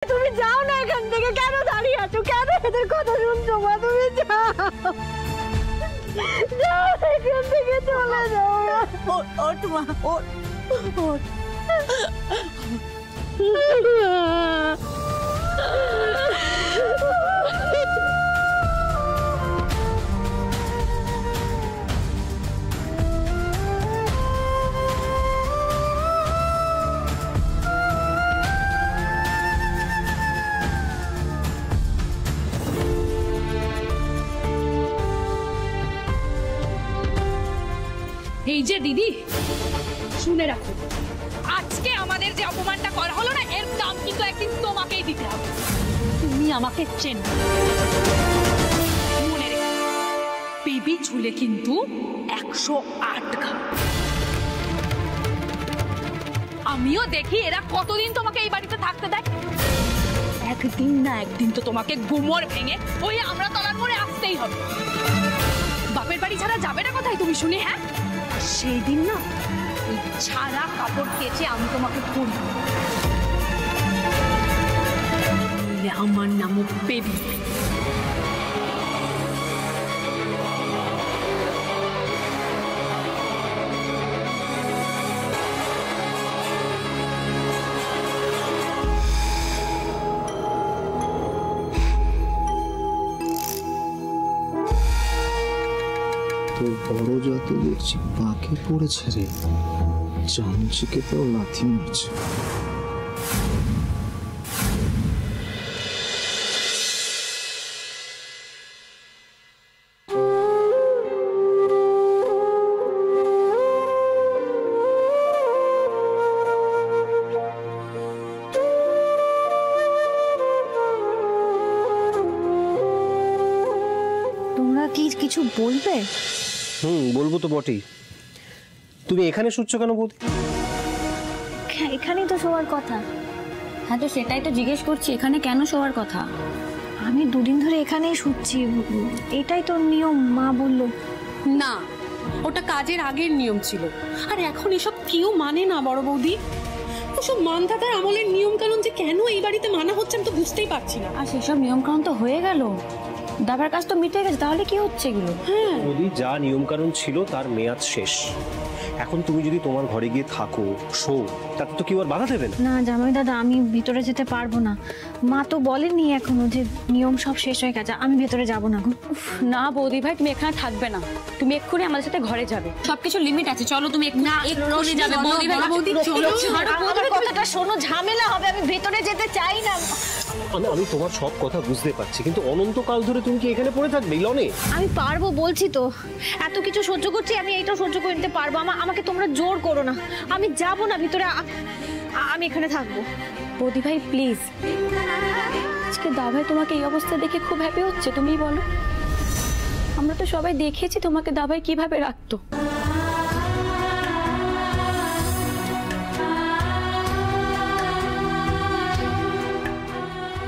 তুমি যাও না এখান থেকে, কেন দাঁড়িয়ে আছো? কেন এদের কথা শুনছো মা? তুমি যাও, যাও এখান থেকে, চলে যাও। ওঠ মা, ওঠ। এই যে দিদি, শুনে রাখো, আজকে আমাদের যে অপমানটা করা হলো না, এর দাম কিন্তু একদিন তোমাকেই দিতে হবে। তুমি আমাকে চেনো, মনে রেখো, বেবি ঝুলে কিন্তু 108 ঘা। আমিও দেখি এরা কতদিন তোমাকে এই বাড়িতে থাকতে দেয়। একদিন না একদিন তো তোমাকে গুমর ভেঙে ওই আমরা তলার মোড়ে আসতেই হবে। বাপের বাড়ি ছাড়া যাবে না কোথায় তুমি শুনে? হ্যাঁ, সেই দিন না এই ছাড়া কাপড় কেচে আমি তোমাকে পরি। আমার নামও বেবি। বড় যত দেখছি পাকে পড়েছে রে, চামচিকে তো লাথি মারছে। তোমরা কি কিছু বলবে? বলবো তো বটেই। তুমি এখানে শুচ্ছ কেন বৌদি? এখানেই তো শোয়ার কথা। হ্যাঁ, তো সেটাই তো জিজ্ঞেস করছি, এখানে কেন শোয়ার কথা? আমি দুদিন ধরে এখানেই শুচ্ছি, এটাই তো নিয়ম, মা বললো। না, ওটা কাজের আগের নিয়ম ছিল, আর এখন এসব কেউ মানে না বড় বৌদি। ওসব মানধাতার আমলের নিয়ম কানুন যে কেন এই বাড়িতে মানা হচ্ছে আমি তো বুঝতেই পারছি না। আর সেসব নিয়ম কানুন তো হয়ে গেল, দাবার কাজ তো মিটে গেছে, তাহলে কি হচ্ছে এগুলো? হ্যাঁ, বৌদি, যা নিয়ম কানুন ছিল তার মেয়াদ শেষ। এখন তুমি যদি তোমার ঘরে গিয়ে থাকো, শো, তাতে তো কেউ আর বাধা দেবে না। না জামাই দাদা, আমি ভিতরে যেতে পারবো না। মা তো বলেনি এখনো যে নিয়ম সব শেষ হয়ে গেছে, আমি ভেতরে যাব না। না বৌদি ভাই, তুমি এখানে থাকবে না, তুমি এক্ষুনি আমাদের সাথে ঘরে যাবে। সবকিছু লিমিট আছে, চলো তুমি এক্ষুনি যাবে। বৌদি ভাই, বৌদি চলো, আমার কথাটা শোনো, ঝামেলা হবে, আমি ভেতরে যেতে চাই না। আমি তোমার সব কথা বুঝতে পারছি, কিন্তু অনন্তকাল ধরে তুমি কি এখানে পড়ে থাকবে লনে? আমি পারবো, বলছি তো, এত কিছু সহ্য করছি, আমি এইটাও সহ্য করে নিতে পারবো। আমাকে তোমরা জোর করো না, আমি যাব না ভিতরে, আমি এখানে থাকবো। বৌদি ভাই প্লিজ, আজকে দাভাই তোমাকে এই অবস্থা দেখে খুব হ্যাপি হচ্ছে, তুমি বলো। আমরা তো সবাই দেখেছি তোমাকে দাভাই কিভাবে রাখতো।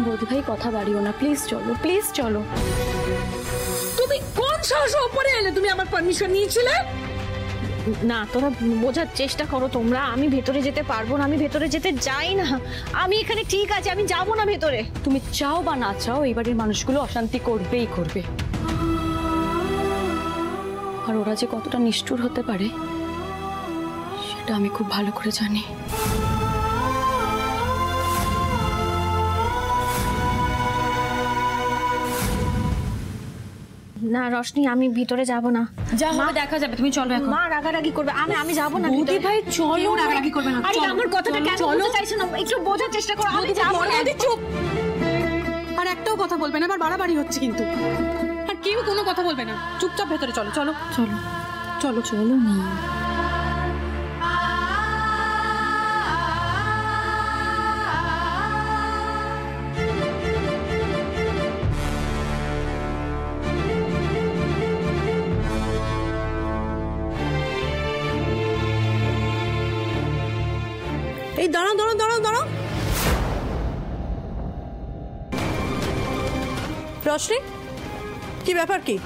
বৌদি ভাই কথা বাড়িও না, প্লিজ চলো, প্লিজ চলো। তুমি কোন সাহসে উপরে এলে? তুমি আমার পারমিশন নিয়েছিলে? না, তোরা বোঝার চেষ্টা করো তোমরা, আমি ভেতরে যেতে পারবো না, আমি ভেতরে যেতে চাই না, আমি এখানে ঠিক আছে, আমি যাব না ভেতরে। তুমি চাও বা না চাও, এই বাড়ির মানুষগুলো অশান্তি করবেই করবে, আর ওরা যে কতটা নিষ্ঠুর হতে পারে সেটা আমি খুব ভালো করে জানি। না রশনি, আমি ভিতরে যাব না। যা হবে দেখা যাবে, তুমি চলো এখন। মা রাগারাগি করবে, আমি যাব না। বৌদি ভাই চলো, রাগারাগি করবে না। আরে আমার কথাটা কেন বুঝতে চাইছো না? একটু বোঝার চেষ্টা করো, আমি যাব না। চুপ, আর একটাও কথা বলবে না, আবার বাড়াবাড়ি হচ্ছে কিন্তু। আর কেউ কোনো কথা বলবে না, চুপচাপ ভেতরে চলো। চলো চলো চলো চলো না। এই দাঁড়াও দাঁড়াও দাঁড়াও দাঁড়াও, রশ্মি, কি ব্যাপার? কি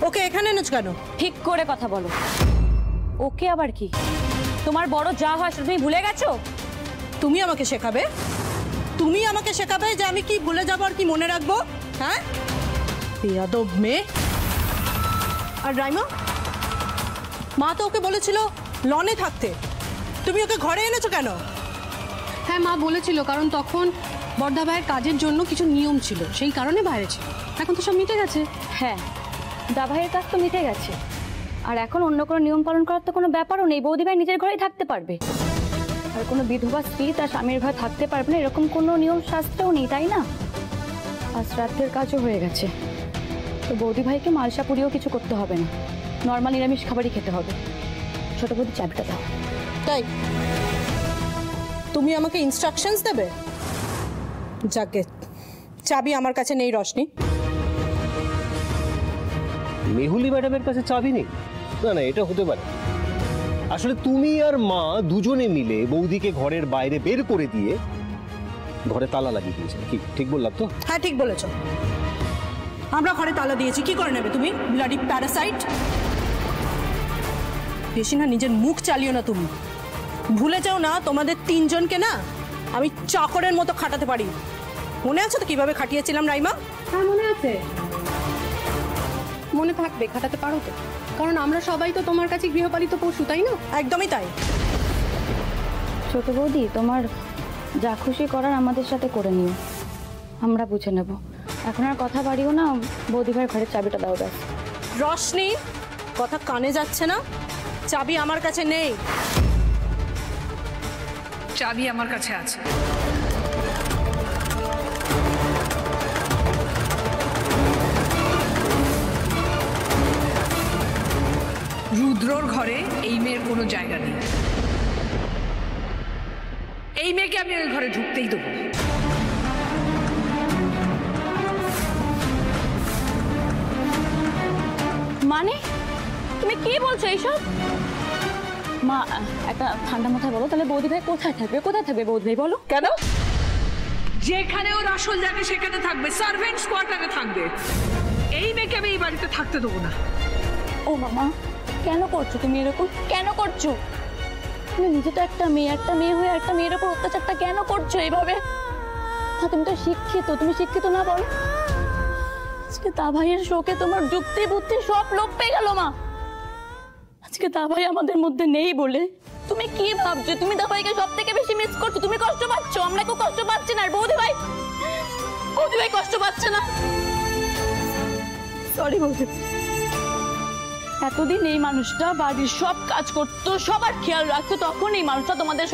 ওকে এখানে এনেছ কেন? ঠিক করে কথা বলো। ওকে আবার কি? তোমার বড় যা হয় সেটা তুমি ভুলে গেছো? তুমি আমাকে শেখাবে? তুমি আমাকে শেখাবে যে আমি কি ভুলে যাবো আর কি মনে রাখবো? হ্যাঁ, বেয়াদব মেয়ে। আর রাইমা, মা তো ওকে বলেছিল লনে থাকতে, তুমি ওকে ঘরে এনেছো কেন? হ্যাঁ মা বলেছিল, কারণ তখন বর্ধা ভাইয়ের কাজের জন্য কিছু নিয়ম ছিল, সেই কারণে বাইরে ছিল। এখন তো সব মিটে গেছে। হ্যাঁ, দাভাইয়ের কাজ তো মিটে গেছে, আর এখন অন্য কোনো নিয়ম পালন করার তো কোনো ব্যাপারও নেই। বৌদি ভাই নিজের ঘরেই থাকতে পারবে, আর কোনো বিধবা স্ত্রী তার স্বামীর ঘরে থাকতে পারবে না এরকম কোনো নিয়ম শাস্ত্রেও নেই, তাই না? আর শ্রাদ্ধের কাজও হয়ে গেছে, তো বৌদি ভাইকে মালসা পুরিও কিছু করতে হবে না, নর্মাল নিরামিষ খাবারই খেতে হবে। ছোট বৌদি চাবিটা দাও। তাই তুমি আমাকে ইনস্ট্রাকশনস দেবে? যাকে চাবি আমার কাছে নেই রশনি। মেহুলি ম্যাডামের কাছে চাবি নেই? না না, এটা হতে পারে। আসলে তুমি আর মা দুজনে মিলে বৌদিকে ঘরের বাইরে বের করে দিয়ে ঘরে তালা লাগিয়ে দিয়েছে, কি ঠিক বললাম তো? হ্যাঁ ঠিক বলেছো, আমরা ঘরে তালা দিয়েছি। কি করে নেবে তুমি, ব্লাডি প্যারাসাইট? বেশি না নিজের মুখ চালিও না তুমি। ভুলে যাও না তোমাদের তিনজনকে না আমি চাকরের মতো খাটাতে পারি। মনে আছে তো কিভাবে খাটিয়েছিলাম রাইমা? হ্যাঁ মনে আছে, মনে থাকবে, খাটাতে পারো তো, কারণ আমরা সবাই তো তোমার কাছে গৃহপালিত পশু, তাই না? একদমই তাই। ছোট বৌদি, তোমার যা খুশি করার আমাদের সাথে করে নিও, আমরা বুঝে নেব। এখন আর কথা বাড়িও না, বৌদি ভাইয়ের ঘরের চাবিটা দাও ব্যাস। রশনি, কথা কানে যাচ্ছে না? চাবি আমার কাছে নেই। চাবি আমার কাছে আছে। রুদ্রর ঘরে এই মেয়ের কোনো জায়গা নেই। এই মেয়েকে আমি ওই ঘরে ঢুকতেই দেবো না। মানে তুমি কি বলছো এইসব? মা, একটা ঠান্ডা মাথায় বলো, তাহলে বৌদি ভাই কোথায় থাকবে? কোথায় থাকবে বৌদি ভাই বলো? কেন? যেখানে ওর আসল জায়গা সেখানে থাকবে, সার্ভেন্টস কোয়ার্টারে থাকবে। এই মেয়েকে আমি এই বাড়িতে থাকতে দেবো না। ও মামা, কেন করছো তুমি এরকম? কেন করছো? তুমি নিজে তো একটা মেয়ে হয়ে একটা মেয়ের উপর অত্যাচারটা কেন করছো এইভাবে? না, তুমি তো শিক্ষিত, তুমি শিক্ষিত না বলো? আজকে তা ভাইয়ের শোকে তোমার যুক্তি বুদ্ধি সব লোপ পেয়ে গেল মা। আজকে তা ভাই আমাদের মধ্যে নেই বলে তুমি কি ভাবছো? তুমি তা ভাইকে সব থেকে বেশি মিস করছো, তুমি কষ্ট পাচ্ছ, আমরা কেউ কষ্ট পাচ্ছি না। আর বৌদি ভাই কষ্ট পাচ্ছে না। সরি বৌদি, এতদিন এই মানুষটা বাড়ির সব কাজ করতো, সবার খেয়াল রাখতো, তখন এই মানুষটা তোমাদের